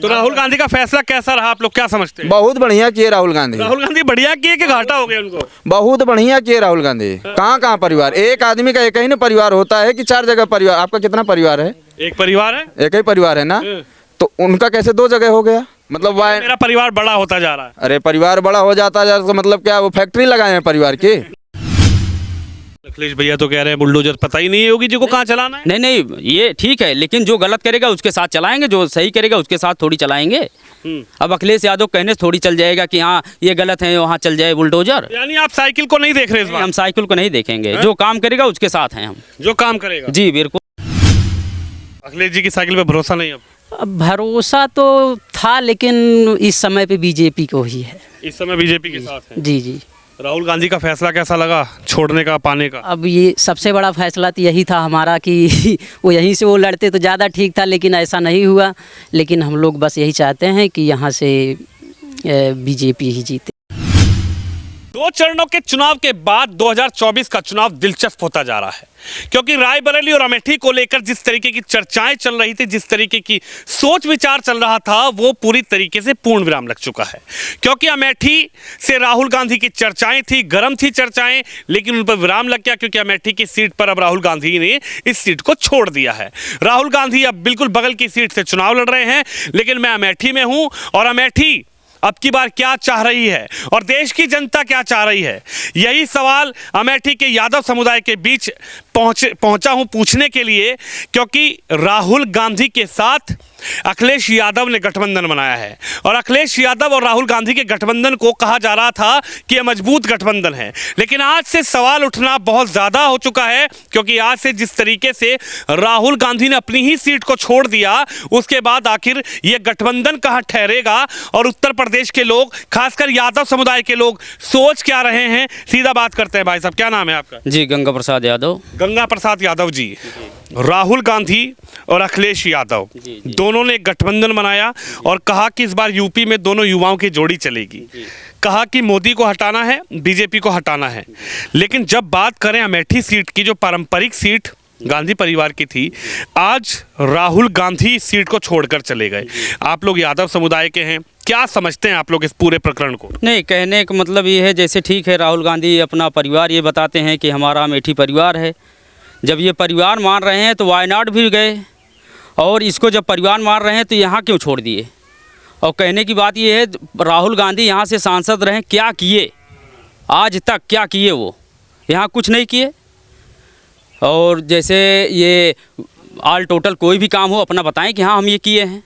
तो राहुल गांधी का फैसला कैसा रहा, आप लोग क्या समझते हैं? बहुत बढ़िया किए राहुल गांधी। राहुल गांधी बढ़िया किए कि घाटा हो गया उनको? बहुत बढ़िया किए राहुल गांधी। कहाँ कहाँ परिवार, एक आदमी का एक ही ना परिवार होता है कि 4 जगह परिवार? आपका कितना परिवार है? एक परिवार है, एक ही परिवार है ना, तो उनका कैसे 2 जगह हो गया? मतलब वाह, मेरा परिवार बड़ा होता जा रहा है। अरे परिवार बड़ा हो जाता है तो मतलब क्या वो फैक्ट्री लगाए हैं परिवार की? अखिलेश भैया तो कह रहे हैं बुलडोजर पता ही नहीं होगी जी को कहाँ चलाना है। नहीं नहीं, ये ठीक है, लेकिन जो गलत करेगा उसके साथ चलाएंगे, जो सही करेगा उसके साथ थोड़ी चलाएंगे। अब अखिलेश यादव कहने से थोड़ी चल जाएगा कि हाँ ये गलत है, वहाँ चल जाए बुलडोजर। यानी आप साइकिल को नहीं देख रहे इस बार? हम साइकिल को नहीं देखेंगे, जो काम करेगा उसके साथ हैं हम। जो काम करेगा जी बिल्कुल। अखिलेश जी की साइकिल पे भरोसा नहीं अब? भरोसा तो था, लेकिन इस समय पे बीजेपी को ही है। इस समय बीजेपी के साथ है। जी जी। राहुल गांधी का फैसला कैसा लगा, छोड़ने का, पाने का? अब ये सबसे बड़ा फैसला तो यही था हमारा कि वो यहीं से वो लड़ते तो ज़्यादा ठीक था, लेकिन ऐसा नहीं हुआ। लेकिन हम लोग बस यही चाहते हैं कि यहाँ से बीजेपी ही जीते। 2 चरणों के चुनाव के बाद 2024 का चुनाव दिलचस्प होता जा रहा है, क्योंकि रायबरेली और अमेठी को लेकर जिस तरीके की चर्चाएं चल रही थी, जिस तरीके की सोच विचार चल रहा था, वो पूरी तरीके से पूर्ण विराम लग चुका है। क्योंकि अमेठी से राहुल गांधी की चर्चाएं थी, गर्म थी चर्चाएं, लेकिन उन पर विराम लग गया, क्योंकि अमेठी की सीट पर अब राहुल गांधी ने इस सीट को छोड़ दिया है। राहुल गांधी अब बिल्कुल बगल की सीट से चुनाव लड़ रहे हैं, लेकिन मैं अमेठी में हूं और अमेठी अब की बार क्या चाह रही है और देश की जनता क्या चाह रही है, यही सवाल अमेठी के यादव समुदाय के बीच पहुंचा हूं पूछने के लिए। क्योंकि राहुल गांधी के साथ अखिलेश यादव ने गठबंधन बनाया है और अखिलेश यादव और राहुल गांधी के गठबंधन को कहा जा रहा था कि यह मजबूत गठबंधन है, लेकिन आज से सवाल उठना बहुत ज़्यादा हो चुका है। क्योंकि आज से जिस तरीके से राहुल गांधी ने अपनी ही सीट को छोड़ दिया, उसके बाद आखिर यह गठबंधन कहाँ ठहरेगा और उत्तर प्रदेश के लोग, खासकर यादव समुदाय के लोग सोच क्या रहे हैं। सीधा बात करते हैं। भाई साहब, क्या नाम है आपका? जी गंगा प्रसाद यादव। गंगा प्रसाद यादव जी। राहुल गांधी और अखिलेश यादव दोनों ने गठबंधन बनाया और कहा कि इस बार यूपी में दोनों युवाओं की जोड़ी चलेगी। कहा कि मोदी को हटाना है, बीजेपी को हटाना है। लेकिन जब बात करें अमेठी सीट की, जो पारंपरिक सीट गांधी परिवार की थी, आज राहुल गांधी इस सीट को छोड़कर चले गए। आप लोग यादव समुदाय के हैं, क्या समझते हैं आप लोग इस पूरे प्रकरण को? नहीं, कहने का मतलब ये है, जैसे ठीक है राहुल गांधी अपना परिवार ये बताते हैं कि हमारा अमेठी परिवार है। जब ये परिवार मान रहे हैं तो वायनाड भी गए, और इसको जब परिवार मान रहे हैं तो यहाँ क्यों छोड़ दिए? और कहने की बात ये है, राहुल गांधी यहाँ से सांसद रहे, क्या किए आज तक? क्या किए? वो यहाँ कुछ नहीं किए। और जैसे ये ऑल टोटल कोई भी काम हो अपना बताएं कि हाँ हम ये किए हैं।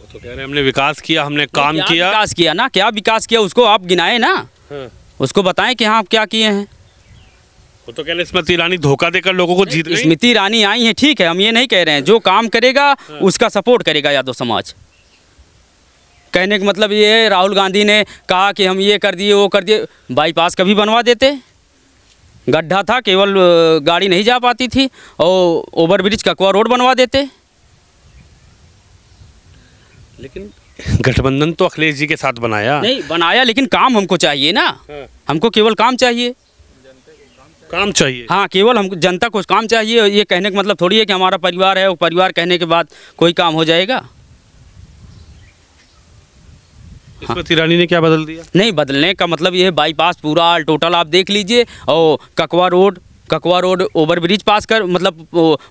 तो कह रहे हैं हमने विकास किया, हमने काम किया। विकास किया ना, क्या विकास किया उसको आप गिनाए ना। उसको बताएं कि हाँ आप क्या किए हैं। वो तो कह रहे स्मृति ईरानी धोखा देकर लोगों को जीत गई। स्मृति ईरानी आई है, ठीक है, हम ये नहीं कह रहे हैं। जो काम करेगा उसका सपोर्ट करेगा यादव समाज। कहने का मतलब ये है, राहुल गांधी ने कहा कि हम ये कर दिए, वो कर दिए। बाईपास कभी बनवा देते, गड्ढा था, केवल गाड़ी नहीं जा पाती थी, और ओवरब्रिज ककवा रोड बनवा देते। लेकिन गठबंधन तो अखिलेश जी के साथ बनाया। नहीं बनाया, लेकिन काम हमको चाहिए ना। हमको केवल काम चाहिए, काम चाहिए। हाँ, केवल हमको जनता को काम चाहिए। ये कहने का मतलब थोड़ी है कि हमारा परिवार है, वो परिवार कहने के बाद कोई काम हो जाएगा। स्मृति ईरानी ने क्या बदल दिया? नहीं, बदलने का मतलब ये है, बाईपास पूरा ऑल टोटल आप देख लीजिए, और ककवा रोड ओवरब्रिज पास कर मतलब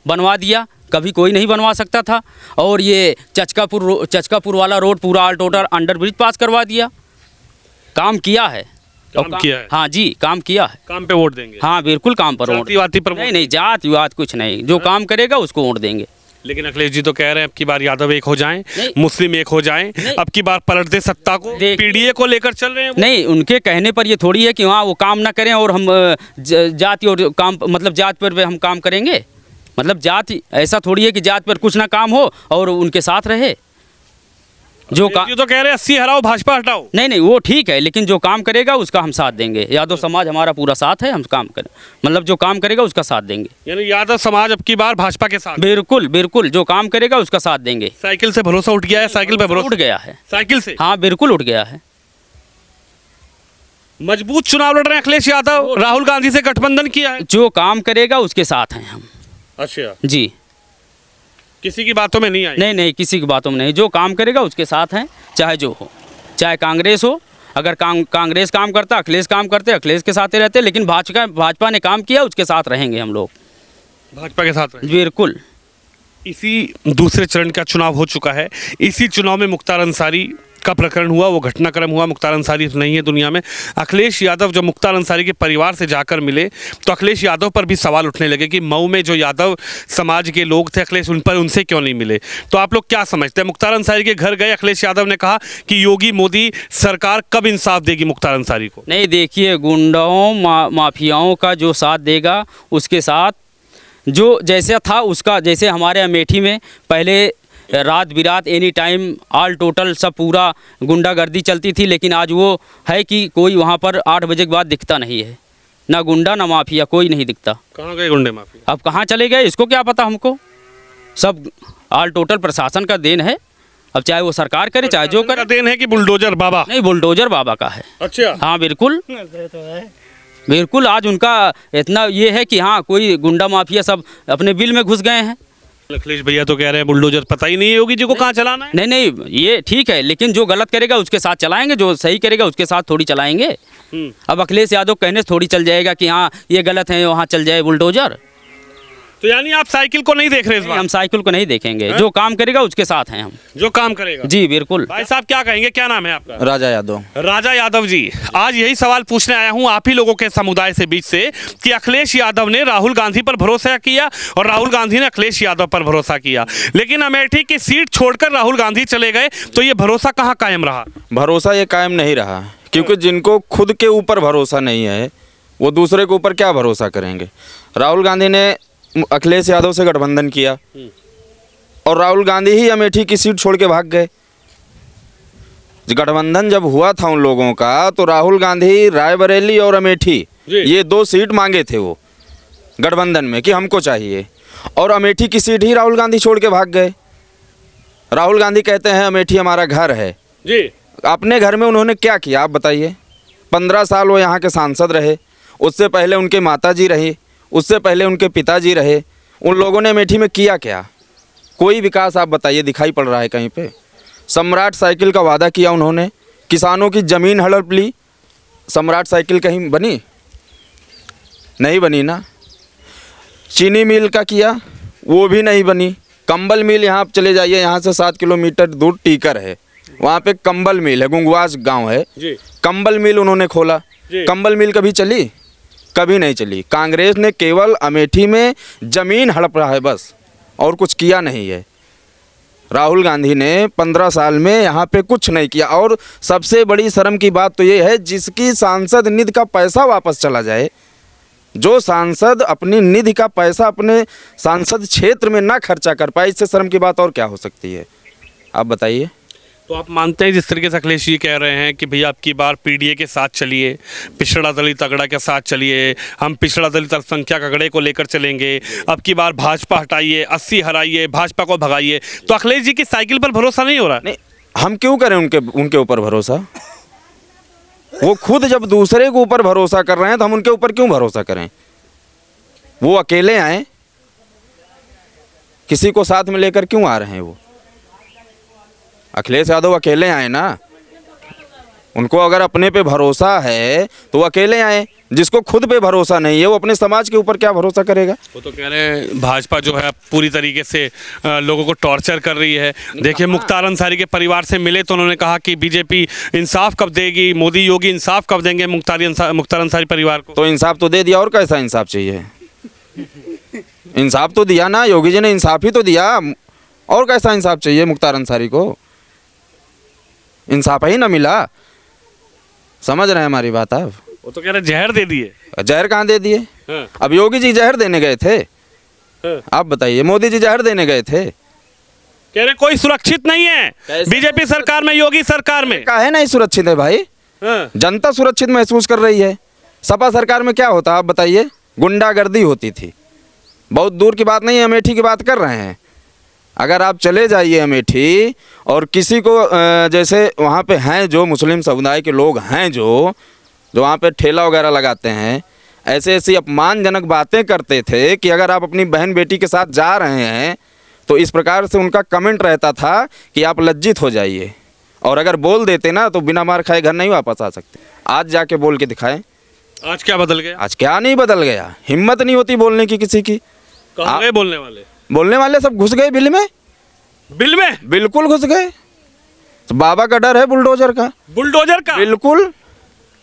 बनवा दिया, कभी कोई नहीं बनवा सकता था। और ये चचकापुर वाला रोड पूरा ऑल टोटल अंडर ब्रिज पास करवा दिया। काम किया है, काम किया है। हाँ जी, काम किया है। काम पे वोट देंगे? हाँ बिल्कुल, काम पर वोट। जाति पर नहीं नहीं, जात विवाद कुछ नहीं, जो काम करेगा उसको वोट देंगे। लेकिन अखिलेश जी तो कह रहे हैं अब की बार यादव एक हो जाएं, मुस्लिम एक हो जाएं, अब की बार पलट दे सत्ता को। पीडीए को लेकर चल रहे हैं। नहीं, उनके कहने पर ये थोड़ी है कि वहाँ वो काम ना करें और हम जाति और काम मतलब जात पर हम काम करेंगे। मतलब जाति ऐसा थोड़ी है कि जात पर कुछ ना काम हो और उनके साथ रहे। जो तो कह रहे हैं 80 हराओ भाजपा हटाओ। नहीं नहीं, वो ठीक है, लेकिन जो काम करेगा उसका हम साथ देंगे। यादव समाज हमारा पूरा साथ है, हम काम करें मतलब जो काम करेगा उसका साथ देंगे। यानी यादव समाज अब की बार भाजपा के साथ? बिल्कुल बिल्कुल, जो काम करेगा उसका साथ देंगे। साइकिल से भरोसा उठ गया है? साइकिल पे भरोसा उठ गया है। साइकिल से? हाँ बिल्कुल उठ गया है। मजबूत चुनाव लड़ रहे हैं अखिलेश यादव, राहुल गांधी से गठबंधन किया है। जो काम करेगा उसके साथ हैं हम। अच्छा जी। किसी की बातों में नहीं आई? नहीं नहीं, किसी की बातों में नहीं। जो काम करेगा उसके साथ हैं, चाहे जो हो, चाहे कांग्रेस हो। अगर कांग्रेस काम करता, अखिलेश काम करते, अखिलेश के साथ ही रहते, लेकिन भाजपा ने काम किया, उसके साथ रहेंगे हम लोग, भाजपा के साथ रहे। बिल्कुल। इसी दूसरे चरण का चुनाव हो चुका है। इसी चुनाव में मुख्तार अंसारी का प्रकरण हुआ, वो घटनाक्रम हुआ। मुख्तार अंसारी नहीं है दुनिया में। अखिलेश यादव जब मुख्तार अंसारी के परिवार से जाकर मिले तो अखिलेश यादव पर भी सवाल उठने लगे कि मऊ में जो यादव समाज के लोग थे, अखिलेश उनसे क्यों नहीं मिले। तो आप लोग क्या समझते हैं? मुख्तार अंसारी के घर गए, अखिलेश यादव ने कहा कि योगी मोदी सरकार कब इंसाफ देगी मुख्तार अंसारी को? नहीं, देखिए, गुंडाओं माफियाओं का जो साथ देगा, उसके साथ जो जैसा था उसका, जैसे हमारे अमेठी में पहले रात बिरात एनी टाइम ऑल टोटल सब पूरा गुंडागर्दी चलती थी, लेकिन आज वो है कि कोई वहाँ पर 8 बजे के बाद दिखता नहीं है, ना गुंडा ना माफिया, कोई नहीं दिखता। कहाँ गए गुंडे माफिया? अब कहाँ चले गए इसको क्या पता हमको। सब ऑल टोटल प्रशासन का देन है। अब चाहे वो सरकार करे, चाहे जो करे। देन है कि बुलडोजर बाबा? नहीं, बुलडोजर बाबा का है। अच्छा, हाँ बिल्कुल बिल्कुल। आज उनका इतना ये है कि हाँ, कोई गुंडा माफिया सब अपने बिल में घुस गए हैं। अखिलेश भैया तो कह रहे हैं बुलडोजर पता ही नहीं है योगी जी को कहाँ चलाना है। नहीं नहीं, ये ठीक है, लेकिन जो गलत करेगा उसके साथ चलाएंगे, जो सही करेगा उसके साथ थोड़ी चलाएंगे। अब अखिलेश यादव कहने से थोड़ी चल जाएगा कि हाँ ये गलत है, वहाँ चल जाए बुलडोजर। तो यानी आप साइकिल को नहीं देख रहे इस बार? हम साइकिल को नहीं देखेंगे, जो काम करेगा उसके साथ हैं हम। जो काम करेगा? जी बिल्कुल। भाई साहब क्या कहेंगे, क्या नाम है आपका? राजा यादव। राजा यादव जी, आज यही सवाल पूछने आया हूं आप ही लोगों के समुदाय से बीच से कि अखिलेश यादव ने राहुल गांधी पर भरोसा किया और राहुल गांधी ने अखिलेश यादव पर भरोसा किया, लेकिन अमेठी की सीट छोड़कर राहुल गांधी चले गए, तो ये भरोसा कहाँ कायम रहा? भरोसा ये कायम नहीं रहा, क्योंकि जिनको खुद के ऊपर भरोसा नहीं है वो दूसरे के ऊपर क्या भरोसा करेंगे। राहुल गांधी ने अखिलेश यादव से गठबंधन किया और राहुल गांधी ही अमेठी की सीट छोड़ के भाग गए। गठबंधन जब हुआ था उन लोगों का, तो राहुल गांधी रायबरेली और अमेठी ये 2 सीट मांगे थे वो गठबंधन में कि हमको चाहिए, और अमेठी की सीट ही राहुल गांधी छोड़ के भाग गए। राहुल गांधी कहते हैं अमेठी हमारा घर है जी। अपने घर में उन्होंने क्या किया आप बताइए? 15 साल वो यहाँ के सांसद रहे, उससे पहले उनके माताजी रही, उससे पहले उनके पिताजी रहे। उन लोगों ने अमेठी में किया क्या? कोई विकास आप बताइए दिखाई पड़ रहा है कहीं पे? सम्राट साइकिल का वादा किया उन्होंने, किसानों की ज़मीन हड़प ली, सम्राट साइकिल कहीं बनी? नहीं बनी ना। चीनी मिल का किया, वो भी नहीं बनी। कंबल मिल, यहाँ आप चले जाइए, यहाँ से 7 किलोमीटर दूर टीकर है, वहाँ पे कंबल मिल है, गुंगवास गांव है जी। कंबल मिल उन्होंने खोला, कंबल मिल कभी चली? कभी नहीं चली। कांग्रेस ने केवल अमेठी में ज़मीन हड़प रहा है बस, और कुछ किया नहीं है। राहुल गांधी ने 15 साल में यहाँ पे कुछ नहीं किया। और सबसे बड़ी शर्म की बात तो ये है, जिसकी सांसद निधि का पैसा वापस चला जाए, जो सांसद अपनी निधि का पैसा अपने सांसद क्षेत्र में ना खर्चा कर पाए, इससे शर्म की बात और क्या हो सकती है? आप बताइए। तो आप मानते हैं जिस तरीके से अखिलेश जी कह रहे हैं कि भैया अब की बार पीडीए के साथ चलिए, पिछड़ा दलित अगड़ा के साथ चलिए, हम पिछड़ा दलित अल्पसंख्यक अगड़े को लेकर चलेंगे, अब की बार भाजपा हटाइए, 80 हराइए, भाजपा को भगाइए, तो अखिलेश जी की साइकिल पर भरोसा नहीं हो रहा? नहीं, हम क्यों करें उनके ऊपर भरोसा? वो खुद जब दूसरे के ऊपर भरोसा कर रहे हैं तो हम उनके ऊपर क्यों भरोसा करें? वो अकेले आए, किसी को साथ में लेकर क्यों आ रहे हैं? वो अखिलेश यादव अकेले आए ना। उनको अगर अपने पे भरोसा है तो वो अकेले आए। जिसको खुद पे भरोसा नहीं है वो अपने समाज के ऊपर क्या भरोसा करेगा? वो तो कह रहे हैं भाजपा जो है पूरी तरीके से लोगों को टॉर्चर कर रही है। देखिए, मुख्तार अंसारी के परिवार से मिले तो उन्होंने कहा कि बीजेपी इंसाफ कब देगी, मोदी योगी इंसाफ कब देंगे मुख्तार अंसारी परिवार को? तो इंसाफ तो दे दिया, और कैसा इंसाफ चाहिए? इंसाफ तो दिया ना, योगी जी ने इंसाफ ही तो दिया, और कैसा इंसाफ चाहिए मुख्तार अंसारी को? इंसाफ ही ना मिला। समझ रहे हैं हमारी बात आप? वो तो कह रहे जहर दे दिए। जहर कहाँ दे दिए? हाँ। अब योगी जी जहर देने गए थे? हाँ। आप बताइए, मोदी जी जहर देने गए थे? कह रहे कोई सुरक्षित नहीं है बीजेपी सरकार में, योगी सरकार में। काहे नहीं सुरक्षित है भाई? हाँ। जनता सुरक्षित महसूस कर रही है। सपा सरकार में क्या होता आप बताइए? गुंडागर्दी होती थी। बहुत दूर की बात नहीं है, अमेठी की बात कर रहे हैं। अगर आप चले जाइए अमेठी और किसी को जैसे वहाँ पे हैं जो मुस्लिम समुदाय के लोग हैं जो वहाँ पे ठेला वगैरह लगाते हैं, ऐसे ऐसी अपमानजनक बातें करते थे कि अगर आप अपनी बहन बेटी के साथ जा रहे हैं तो इस प्रकार से उनका कमेंट रहता था कि आप लज्जित हो जाइए, और अगर बोल देते ना तो बिना मार खाए घर नहीं वापस आ सकते। आज जाके बोल के दिखाएं। आज क्या बदल गया? आज क्या नहीं बदल गया, हिम्मत नहीं होती बोलने की किसी की। कहाँ गए बोलने वाले? बोलने वाले सब घुस गए बिल में, बिल में बिल्कुल घुस गए। तो बाबा का डर है बुलडोजर का, बुलडोजर का। बिल्कुल।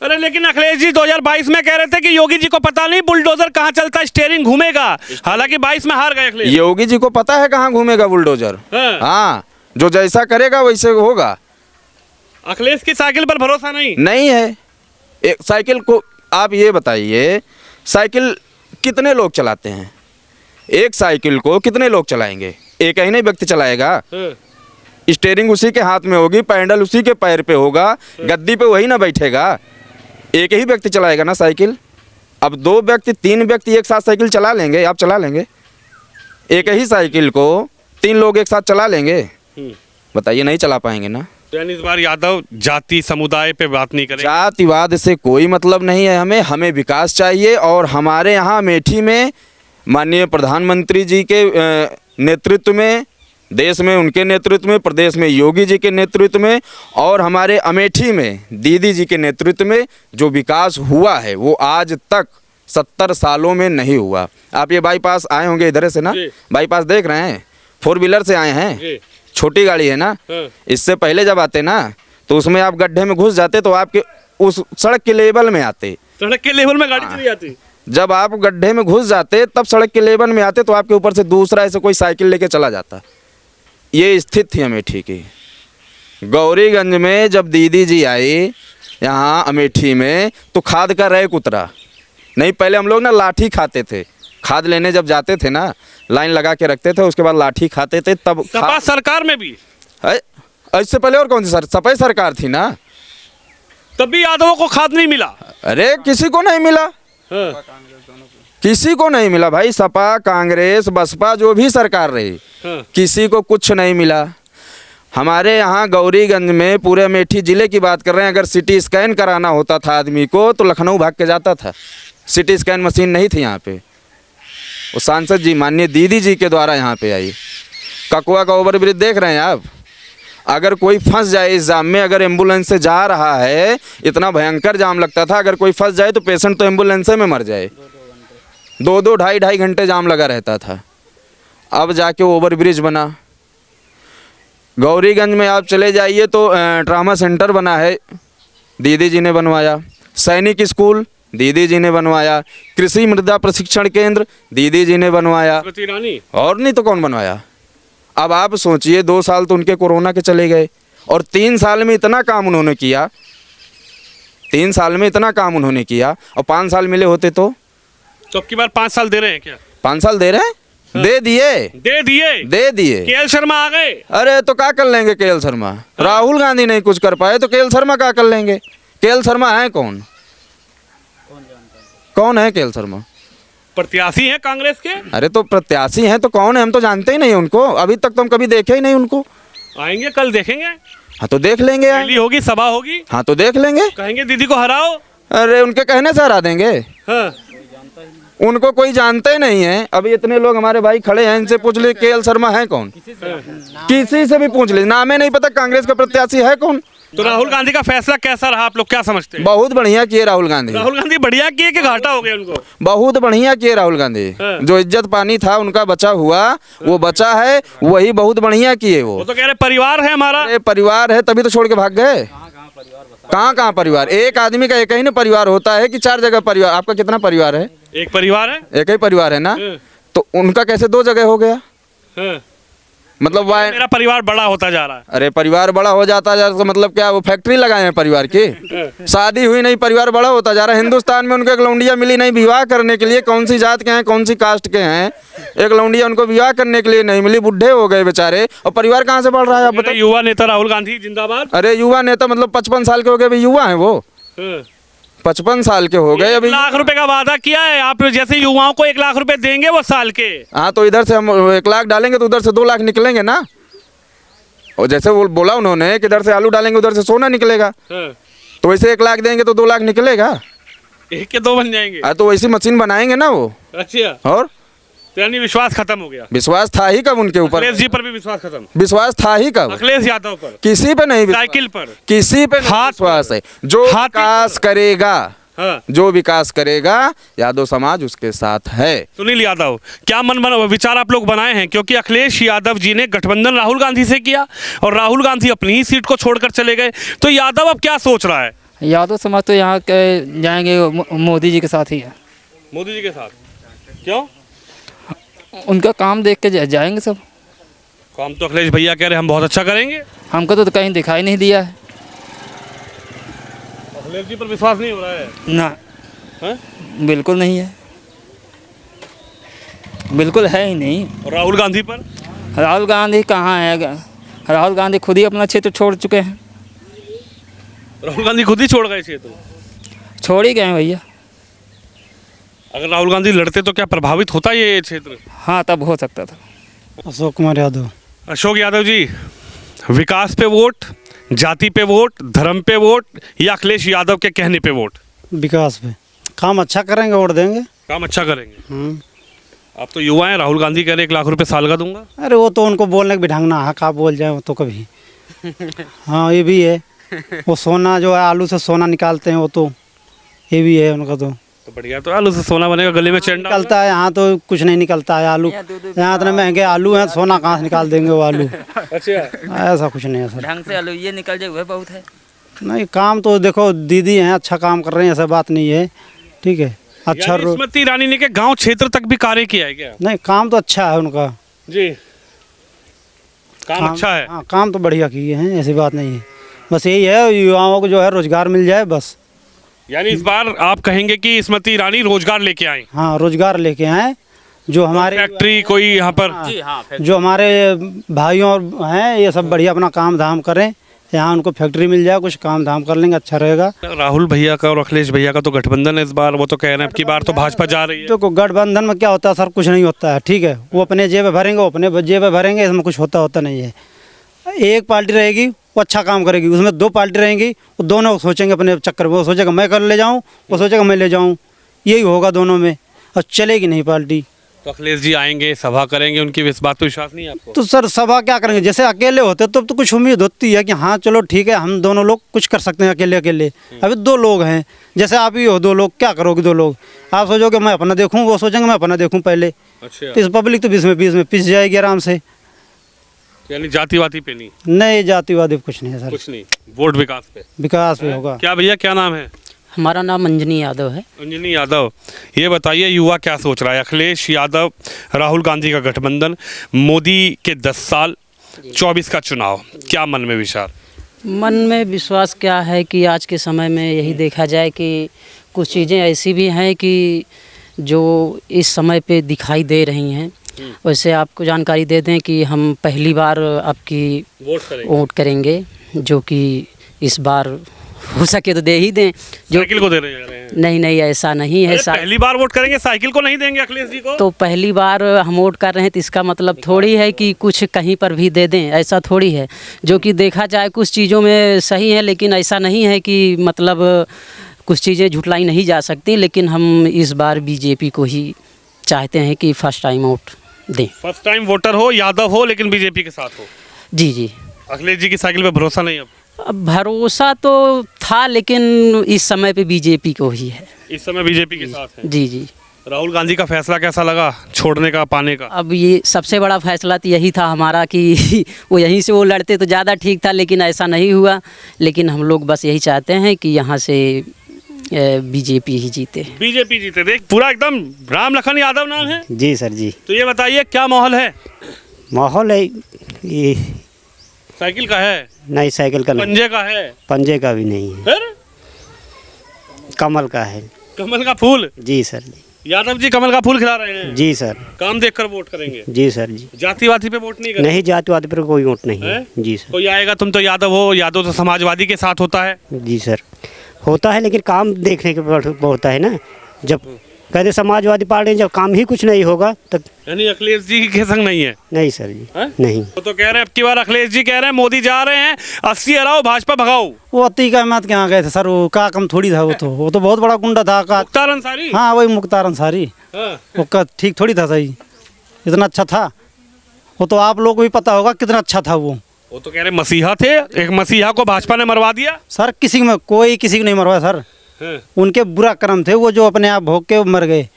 अरे लेकिन अखिलेश जी 2022 में कह रहे थे कि योगी जी को पता नहीं बुलडोजर कहाँ चलता, स्टीयरिंग घूमेगा। हालांकि 22 में हार गए अखिलेश। योगी जी को पता है कहाँ घूमेगा बुलडोजर। हाँ। हाँ, जो जैसा करेगा वैसे होगा। अखिलेश की साइकिल पर भरोसा नहीं। नहीं है। एक साइकिल को आप ये बताइए, साइकिल कितने लोग चलाते हैं? एक साइकिल को कितने लोग चलाएंगे? एक ही नहीं व्यक्ति चलाएगा। हाँ। स्टीयरिंग उसी के हाथ में होगी, पैडल उसी के पैर पे होगा, गद्दी पे वही ना बैठेगा। एक ही व्यक्ति चलाएगा ना साइकिल। अब 2 व्यक्ति 3 व्यक्ति एक साथ साइकिल चला लेंगे, आप चला लेंगे? एक ही साइकिल को 3 लोग एक साथ चला लेंगे? बताइए, नहीं चला पाएंगे ना। यानी इस बार यादव जाति समुदाय पे बात नहीं करेंगे। जातिवाद से कोई मतलब नहीं है हमें विकास चाहिए। और हमारे यहाँ अमेठी में माननीय प्रधानमंत्री जी के नेतृत्व में, देश में उनके नेतृत्व में, प्रदेश में योगी जी के नेतृत्व में, और हमारे अमेठी में दीदी जी के नेतृत्व में जो विकास हुआ है वो आज तक 70 सालों में नहीं हुआ। आप ये बाईपास आए होंगे इधर से ना, बाईपास देख रहे हैं, 4 व्हीलर से आए हैं, छोटी गाड़ी है ना। इससे पहले जब आते ना तो उसमें आप गड्ढे में घुस जाते तो आपके उस सड़क के लेवल में आते। सड़क के लेवल में गाड़ी चली जाती। जब आप गड्ढे में घुस जाते तब सड़क के लेवल में आते तो आपके ऊपर से दूसरा ऐसे कोई साइकिल लेके चला जाता। ये स्थिति थी अमेठी की। गौरीगंज में जब दीदी जी आई यहाँ अमेठी में तो खाद का रैक उतरा नहीं। पहले हम लोग ना लाठी खाते थे, खाद लेने जब जाते थे ना लाइन लगा के रखते थे, उसके बाद लाठी खाते थे। तब सपा सरकार में भी इससे पहले और कौन सी सपा सरकार थी ना, तब भी यादवों को खाद नहीं मिला। अरे किसी को नहीं मिला। हाँ। किसी को नहीं मिला भाई। सपा, कांग्रेस, बसपा जो भी सरकार रही, हाँ। किसी को कुछ नहीं मिला। हमारे यहाँ गौरीगंज में पूरे अमेठी ज़िले की बात कर रहे हैं, अगर सिटी स्कैन कराना होता था आदमी को तो लखनऊ भाग के जाता था। सिटी स्कैन मशीन नहीं थी यहाँ पे। वो सांसद जी माननीय दीदी जी के द्वारा यहाँ पे आई। ककुआ का ओवरब्रिज देख रहे हैं आप, अगर कोई फंस जाए इस जाम में, अगर एम्बुलेंस से जा रहा है, इतना भयंकर जाम लगता था, अगर कोई फंस जाए तो पेशेंट तो एम्बुलेंस में मर जाए। 2-2 ढाई घंटे जाम लगा रहता था। अब जाके ओवरब्रिज बना। गौरीगंज में आप चले जाइए तो ट्रामा सेंटर बना है, दीदी जी ने बनवाया। सैनिक स्कूल दीदी जी ने बनवाया। कृषि मृदा प्रशिक्षण केंद्र दीदी जी ने बनवाया। और नहीं तो कौन बनवाया। अब आप सोचिए 2 साल तो उनके कोरोना के चले गए और 3 साल में इतना काम उन्होंने किया। 3 साल में इतना काम उन्होंने किया और 5 साल मिले होते तो अब की बार 5 साल दे रहे हैं क्या? 5 साल दे रहे हैं। हाँ। दे दिए दे दिए। केएल शर्मा आ गए। अरे तो क्या कर लेंगे केएल शर्मा। हाँ। राहुल गांधी नहीं कुछ कर पाए तो केएल शर्मा क्या कर लेंगे। केएल शर्मा है कौन? कौन है केएल शर्मा? प्रत्याशी हैं कांग्रेस के। अरे तो प्रत्याशी हैं तो कौन है, हम तो जानते ही नहीं उनको। अभी तक तो हम कभी देखे ही नहीं उनको। आएंगे कल देखेंगे। हाँ तो देख लेंगे। रैली होगी, सभा होगी। हाँ तो देख लेंगे। कहेंगे दीदी को हराओ। अरे उनके कहने से हरा देंगे। हाँ। उनको कोई जानते ही नहीं है। अभी इतने लोग हमारे भाई खड़े हैं, इनसे पूछ ले केएल शर्मा है कौन। किसी से भी पूछ ले, नाम ही नहीं पता कांग्रेस का प्रत्याशी है कौन। तो राहुल गांधी का फैसला कैसा रहा, आप लोग क्या समझते हैं? बहुत बढ़िया किए राहुल गांधी। राहुल गांधी बढ़िया किए कि घाटा हो गया उनको? बहुत बढ़िया किए राहुल गांधी। हाँ। जो इज्जत पानी था उनका बचा हुआ वो बचा है, वही बहुत बढ़िया किए। वो तो कह रहे परिवार है हमारा। अरे परिवार है तभी तो छोड़ के भाग गए। कहाँ परिवार। एक आदमी का एक ही ना परिवार होता है कि 4 जगह परिवार। आपका कितना परिवार है? एक परिवार है। एक ही परिवार है ना। हाँ। तो उनका कैसे 2 जगह हो गया? हाँ। मतलब मेरा परिवार बड़ा होता जा रहा है। अरे परिवार बड़ा हो जाता जा तो मतलब क्या वो फैक्ट्री लगाए हैं परिवार की? शादी हुई नहीं, परिवार बड़ा होता जा रहा है। हिंदुस्तान में उनको एक लौंडिया मिली नहीं विवाह करने के लिए। कौन सी जात के हैं, कौन सी कास्ट के हैं, एक लौंडिया उनको विवाह करने के लिए नहीं मिली। बुढ़े हो गए बेचारे और परिवार कहाँ से बढ़ रहा है आप बताइए। युवा नेता राहुल गांधी जिंदाबाद। अरे युवा नेता मतलब 55 साल के हो गए अभी युवा है वो। 55 साल के हो गए अभी। 1 लाख रुपए का वादा किया है आप जैसे युवाओं को 1 लाख रुपए देंगे वो साल के। हाँ तो इधर से हम 1 लाख डालेंगे तो उधर से 2 लाख निकलेंगे ना। और जैसे वो बोला उन्होंने कि इधर से आलू डालेंगे उधर से सोना निकलेगा। तो वैसे 1 लाख देंगे तो 2 लाख निकलेगा। 1 के 2 बन जाएंगे। तो वैसी मशीन बनाएंगे ना वो। अच्छा। और यानी विश्वास खत्म हो गया। विश्वास था ही कब उनके ऊपर? अखिलेश जी पर भी विश्वास खत्म। विश्वास था ही कब? अखिलेश यादव पर, किसी पे नहीं विश्वास। साइकिल पर, किसी पे नहीं हाथ विश्वास है। जो हाथी विकास करेगा, हाँ। जो विकास करेगा यादव समाज उसके साथ है। सुनील यादव, क्या विचार आप लोग बनाए हैं? क्योंकि अखिलेश यादव जी ने गठबंधन राहुल गांधी से किया और राहुल गांधी अपनी ही सीट को छोड़कर चले गए, तो यादव अब क्या सोच रहा है? यादव समाज तो यहाँ के जाएंगे मोदी जी के साथ ही है। मोदी जी के साथ क्यों? उनका काम देख के जाएंगे सब। काम तो अखिलेश भैया कह रहे हम बहुत अच्छा करेंगे। हमको तो कहीं दिखाई नहीं दिया है अखिलेश जी पर विश्वास नहीं हो रहा है ना। हैं? बिल्कुल नहीं है, बिल्कुल है ही नहीं। और राहुल गांधी पर? राहुल गांधी कहाँ है? राहुल गांधी खुद ही अपना क्षेत्र छोड़ चुके हैं। राहुल गांधी खुद ही छोड़ गए क्षेत्र? छोड़ ही गए हैं भैया। अगर राहुल गांधी लड़ते तो क्या प्रभावित होता ये क्षेत्र? हाँ, तब हो सकता था। अशोक कुमार यादव। अशोक यादव जी, विकास पे वोट, जाति पे वोट, धर्म पे वोट या अखिलेश यादव के कहने पे वोट? विकास पे काम अच्छा करेंगे वोट देंगे। काम अच्छा करेंगे। आप तो युवा हैं, राहुल गांधी कह रहे 1 लाख रुपए साल का दूंगा। अरे वो तो उनको बोलने का भी ढंग ना है, आप बोल जाए वो तो कभी। हाँ ये भी है। वो सोना जो है आलू से सोना निकालते हैं, वो तो ये भी है उनका। तो बढ़िया, तो आलू से सोना बनेगा, गले में चंडा निकलता है, यहाँ तो कुछ नहीं निकलता है आलू। यहाँ इतने महंगे आलू हैं, सोना कहाँ से निकाल देंगे वो आलू। अच्छा, ऐसा कुछ नहीं है सर। ढंग से आलू ये निकल जाए वह बहुत है। नहीं काम तो देखो दीदी हैं, अच्छा काम कर रहे हैं, ऐसा बात नहीं है। ठीक है, अच्छा यानी स्मृति ईरानी ने के गांव क्षेत्र तक भी कार्य किया है क्या? नहीं काम तो अच्छा है उनका जी, काम अच्छा है। हाँ काम तो बढ़िया किए हैं, ऐसी बात नहीं है। बस यही है युवाओं को जो है रोजगार मिल जाए बस। यानी इस बार आप कहेंगे कि स्मृति ईरानी रोजगार लेके आई? हाँ रोजगार लेके आए, जो हमारे फैक्ट्री कोई यहाँ पर? जी हाँ, जो हमारे भाइयों और हैं ये सब बढ़िया अपना काम धाम करें, यहाँ उनको फैक्ट्री मिल जाए, कुछ काम धाम कर लेंगे, अच्छा रहेगा। राहुल भैया का और अखिलेश भैया का तो गठबंधन है इस बार, वो तो कह रहे हैं अब की बार तो भाजपा जा रही है। तो गठबंधन में क्या होता है सर? कुछ नहीं होता है। ठीक है, वो अपने जेब भरेंगे, वो अपने जेब भरेंगे, इसमें कुछ होता नहीं है। एक पार्टी रहेगी वो अच्छा काम करेगी, उसमें 2 पार्टी रहेंगी, वो दोनों सोचेंगे अपने चक्कर में। वो सोचेगा मैं कर ले जाऊँ, वो सोचेगा मैं ले जाऊँ, यही होगा दोनों में, और चलेगी नहीं पार्टी। तो अखिलेश जी आएंगे, सभा करेंगे, उनकी इस बात पर विश्वास नहीं है आपको? तो सर सभा क्या करेंगे? जैसे अकेले होते तब तो कुछ उम्मीद होती है कि हाँ चलो ठीक है हम दोनों लोग कुछ कर सकते हैं अकेले अकेले। अभी 2 लोग हैं, जैसे आप ही हो 2 लोग, क्या करोगे 2 लोग? आप सोचोगे मैं अपना देखूँ, वो सोचेंगे मैं अपना देखूँ पहले। अच्छा, तो इस पब्लिक तो बीच में पिस जाएगी आराम से। यानी जातिवादी पे नहीं? जातिवादी कुछ नहीं है सर, कुछ नहीं, वोट विकास पे। विकास पे होगा। क्या भैया, क्या नाम है? हमारा नाम अंजनी यादव है। अंजनी यादव, ये बताइए युवा क्या सोच रहा है? अखिलेश यादव, राहुल गांधी का गठबंधन, मोदी के 10 साल, 24 का चुनाव, क्या मन में विचार? मन में विश्वास क्या है कि आज के समय में यही देखा जाए कि कुछ चीज़ें ऐसी भी हैं कि जो इस समय पे दिखाई दे रही हैं। वैसे आपको जानकारी दे दें कि हम पहली बार आपकी वोट करेंगे, जो कि इस बार हो सके तो दे ही दें। जो साइकिल को देने जा रहे हैं? नहीं ऐसा नहीं है। पहली बार वोट करेंगे, साइकिल को नहीं देंगे अखिलेश जी को? तो पहली बार हम वोट कर रहे हैं तो इसका मतलब थोड़ी है कि कुछ कहीं पर भी दे दें, ऐसा थोड़ी है। जो कि देखा जाए कुछ चीज़ों में सही है, लेकिन ऐसा नहीं है कि मतलब कुछ चीज़ें झुटलाई नहीं जा सकती। लेकिन हम इस बार बीजेपी को ही चाहते हैं कि फर्स्ट टाइम वोट दें। फर्स्ट टाइम वोटर हो, यादव हो, लेकिन बीजेपी के साथ हो? जी। अखिलेश जी की साइकिल पे भरोसा नहीं? अब भरोसा तो था, लेकिन इस समय पे बीजेपी को ही है। इस समय बीजेपी के साथ है? जी। राहुल गांधी का फैसला कैसा लगा, छोड़ने का, पाने का? अब ये सबसे बड़ा फैसला तो यही था हमारा कि वो यहीं से वो लड़ते तो ज़्यादा ठीक था, लेकिन ऐसा नहीं हुआ। लेकिन हम लोग बस यही चाहते हैं कि यहाँ से बीजेपी ही जीते। बीजेपी जीते। देख पूरा एकदम राम लखन यादव नाम है? जी सर जी। तो ये बताइए क्या माहौल है? माहौल है ये, साइकिल का है? नहीं साइकिल का नहीं, पंजे का है? पंजे का भी नहीं है, फिर कमल का है। कमल का फूल? जी सर जी। यादव जी कमल का फूल खिला रहे हैं? जी सर। काम देखकर वोट करेंगे? जी सर जी। जातिवादी पे वोट नहीं करेंगे? नहीं, जातिवाद पर कोई वोट नहीं है। जी सर। कोई आएगा तुम तो यादव हो, यादव तो समाजवादी के साथ होता है? जी सर होता है, लेकिन काम देखने के होता है ना। जब कहते समाजवादी पार्टी, जब काम ही कुछ नहीं होगा तो। यानी अखिलेश जी के संग नहीं है? नहीं सर जी है? नहीं। वो तो कह रहे हैं अब की बार अखिलेश जी कह रहे हैं मोदी जा रहे हैं, 80 हराओ भाजपा भगाओ। वो अति का मत कहाँ गए थे सर? वो का कम थोड़ी था, वो तो बहुत बड़ा गुंडा था का। मुख्तार अंसारी? हाँ वही मुख्तार अंसारी। हाँ। वो का ठीक थोड़ी था सही। इतना अच्छा था। वो तो आप लोग को भी पता होगा कितना अच्छा था वो। वो तो कह रहे मसीहा थे, एक मसीहा को भाजपा ने मरवा दिया। सर किसी में कोई किसी को नहीं मरवाया सर, उनके बुरा कर्म थे वो जो अपने आप भोग के मर गए।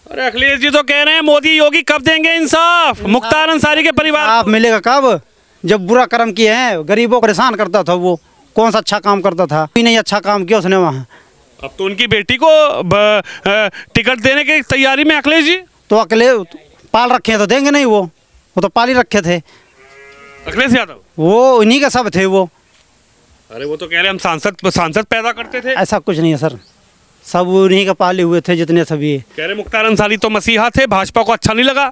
अरे अखिलेश जी तो कह रहे हैं मोदी योगी कब देंगे इंसाफ मुख्तार अंसारी के परिवार आप को? मिलेगा कब, जब बुरा कर्म किए हैं, गरीबों को परेशान करता था वो। कौन सा अच्छा काम करता था? कोई नहीं अच्छा काम किया उसने वहाँ। अब तो उनकी बेटी को टिकट देने की तैयारी में अखिलेश जी। तो अकेले पाल रखे हैं तो देंगे नहीं, वो तो पाल ही रखे थे, अखिलेश यादव वो उन्हीं का सब थे वो। अरे वो तो कह रहे हम सांसद पैदा करते थे। ऐसा कुछ नहीं है सर, सब उन्हीं का पाले हुए थे जितने सभी। कह रहे मुख्तार अंसारी तो मसीहा थे, भाजपा को अच्छा नहीं लगा।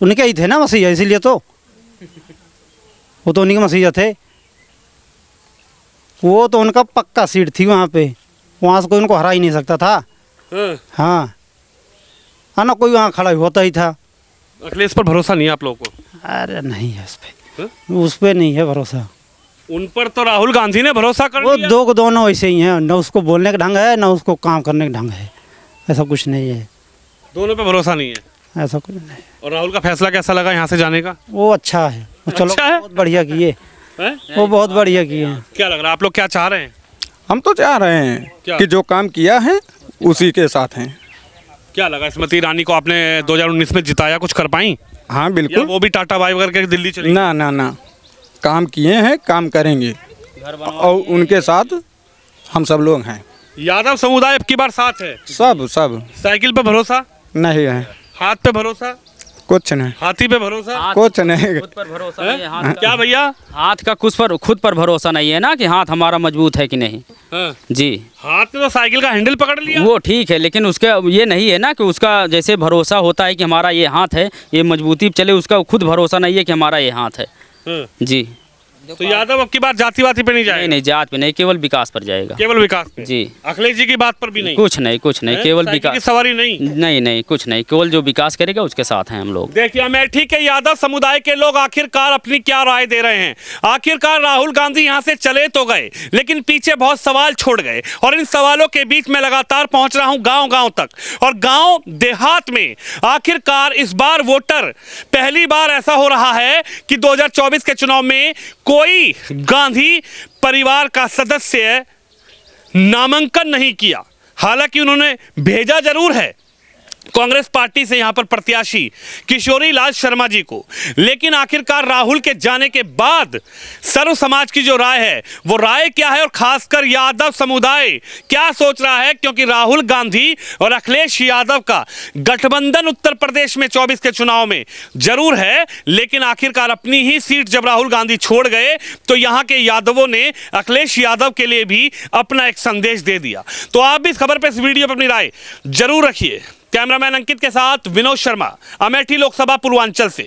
उनके ही थे ना मसीहा, इसीलिए तो वो तो उन्हीं के मसीहा थे। वो तो उनका पक्का सीट थी वहाँ पे, वहाँ से कोई उनको हरा ही नहीं सकता था। हाँ हाँ ना, कोई वहाँ खड़ा होता ही था। अखिलेश पर भरोसा नहीं है आप लोगों को? अरे नहीं है उस पर नहीं है भरोसा। उन पर तो राहुल गांधी ने भरोसा कर वो लिया। दो को दोनों वैसे ही हैं, ना उसको बोलने का ढंग है ना उसको काम करने का ढंग है। ऐसा कुछ नहीं है, दोनों पे भरोसा नहीं है। ऐसा कुछ नहीं। और राहुल का फैसला कैसा लगा यहाँ से जाने का? वो अच्छा है, वो चलो अच्छा है? बहुत बढ़िया किए, हैं? वो बहुत बढ़िया किए हैं। क्या लग रहा है आप लोग क्या चाह रहे हैं? हम तो चाह रहे हैं क्या? कि जो काम किया है उसी के साथ हैं। क्या लगा स्मृति ईरानी को आपने 2019 में जिताया, कुछ कर पाई? हाँ या बिल्कुल। वो भी टाटा बाई करके दिल्ली चली? ना ना ना, काम किए हैं, काम करेंगे और उनके साथ हम सब लोग हैं। यादव समुदाय अब की बार साथ है। सब सब साइकिल पे भरोसा, नहीं है, हाथ पे भरोसा, कुछ नहीं, हाथी पे भरोसा। कुछ नहीं। खुद पर भरोसा नहीं है, हाथ क्या भैया? हाथ का खुद पर भरोसा नहीं है ना कि हाथ हमारा मजबूत है कि नहीं। हाँ। जी हाथ में तो साइकिल का हैंडल पकड़ लिया। वो ठीक है, लेकिन उसका ये नहीं है ना कि उसका जैसे भरोसा होता है कि हमारा ये हाथ है, ये मजबूती चले, उसका खुद भरोसा नहीं है कि हमारा ये हाथ है। हाँ। जी तो यादव अब की बार जाति वाती पे नहीं नहीं जाएगा? नहीं, जात पे नहीं, केवल विकास पर जाएगा। केवल विकास पे? जी अखिलेश जी की बात पर भी नहीं? कुछ नहीं हैं? केवल साइकिल की विकास। सवारी नहीं? नहीं नहीं, कुछ नहीं, केवल जो विकास करेगा उसके साथ हैं हम लोग। देखिए अमेठी के यादव समुदाय के लोग आखिरकार अपनी क्या राय दे रहे हैं। आखिरकार राहुल गांधी यहां से चले तो गए, लेकिन पीछे बहुत सवाल छोड़ गए, और इन सवालों के बीच में लगातार पहुंच रहा हूं गांव गांव तक, और गांव देहात में आखिरकार इस बार वोटर, पहली बार ऐसा हो रहा है कि 2024 के चुनाव में कोई गांधी परिवार का सदस्य नामांकन नहीं किया। हालांकि उन्होंने भेजा जरूर है कांग्रेस पार्टी से यहां पर प्रत्याशी किशोरी लाल शर्मा जी को, लेकिन आखिरकार राहुल के जाने के बाद सर्व समाज की जो राय है वो राय क्या है, और खासकर यादव समुदाय क्या सोच रहा है, क्योंकि राहुल गांधी और अखिलेश यादव का गठबंधन उत्तर प्रदेश में 24 के चुनाव में जरूर है, लेकिन आखिरकार अपनी ही सीट जब राहुल गांधी छोड़ गए तो यहां के यादवों ने अखिलेश यादव के लिए भी अपना एक संदेश दे दिया। तो आप भी इस खबर पर, इस वीडियो पर अपनी राय जरूर रखिए। कैमरामैन अंकित के साथ विनोद शर्मा, अमेठी लोकसभा पूर्वांचल से।